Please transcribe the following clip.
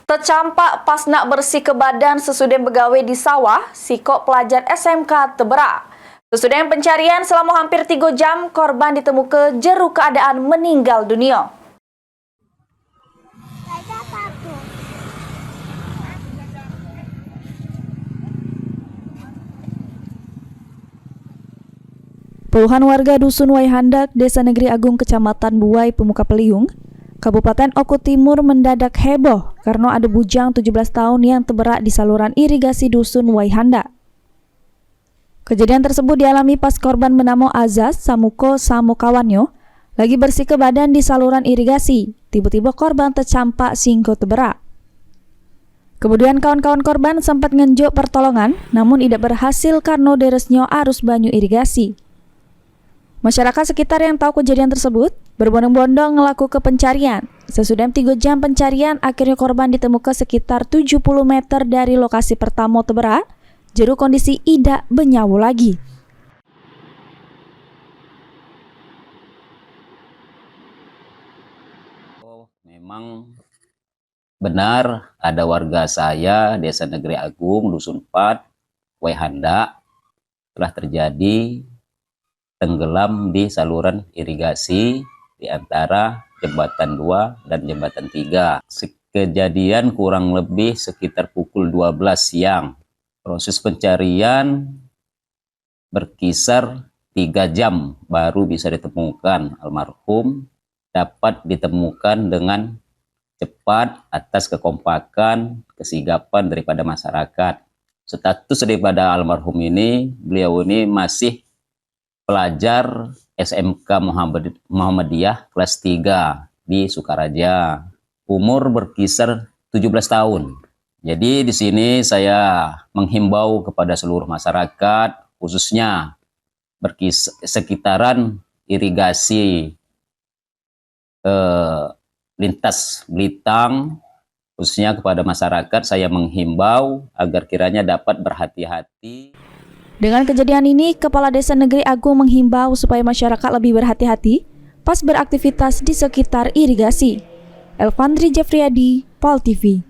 Tecampak pas nak bersih ke badan sesudah begawe di sawah, sikok pelajar SMK Tebera. Sesudah pencarian selama hampir 3 jam, korban ditemukan jeru keadaan meninggal dunia. Puluhan warga Dusun Waihandak, Desa Negeri Agung, Kecamatan Buai, Pemuka Peliung, Kabupaten Oku Timur mendadak heboh karena ada bujang 17 tahun yang terberak di saluran irigasi Dusun Waihandak. Kejadian tersebut dialami pas korban bernama Azaz Samuko Samukawanyo lagi bersih ke badan di saluran irigasi. Tiba-tiba korban tercampak singgo terberak. Kemudian kawan-kawan korban sempat ngenjuk pertolongan, namun tidak berhasil karena deresnya arus banyu irigasi. Masyarakat sekitar yang tahu kejadian tersebut berbondong-bondong ngelakukan pencarian. Sesudah 3 jam pencarian, akhirnya korban ditemukan sekitar 70 meter dari lokasi pertama terberak, jeru kondisi tidak bernyawa lagi. Memang benar ada warga saya Desa Negeri Agung, Dusun 4, Waihandak, telah terjadi tenggelam di saluran irigasi di antara jembatan 2 dan jembatan 3. Kejadian kurang lebih sekitar pukul 12 siang. Proses pencarian berkisar 3 jam baru bisa ditemukan. Almarhum dapat ditemukan dengan cepat atas kekompakan, kesigapan daripada masyarakat. Status daripada almarhum ini, beliau ini masih pelajar SMK Muhammadiyah kelas 3 di Sukaraja. Umur berkisar 17 tahun. Jadi di sini saya menghimbau kepada seluruh masyarakat, khususnya sekitaran irigasi lintas Blitang, khususnya kepada masyarakat saya menghimbau agar kiranya dapat berhati-hati. Dengan kejadian ini, Kepala Desa Negeri Agung menghimbau supaya masyarakat lebih berhati-hati pas beraktivitas di sekitar irigasi. Elfandri Jeffriyadi, Pol TV.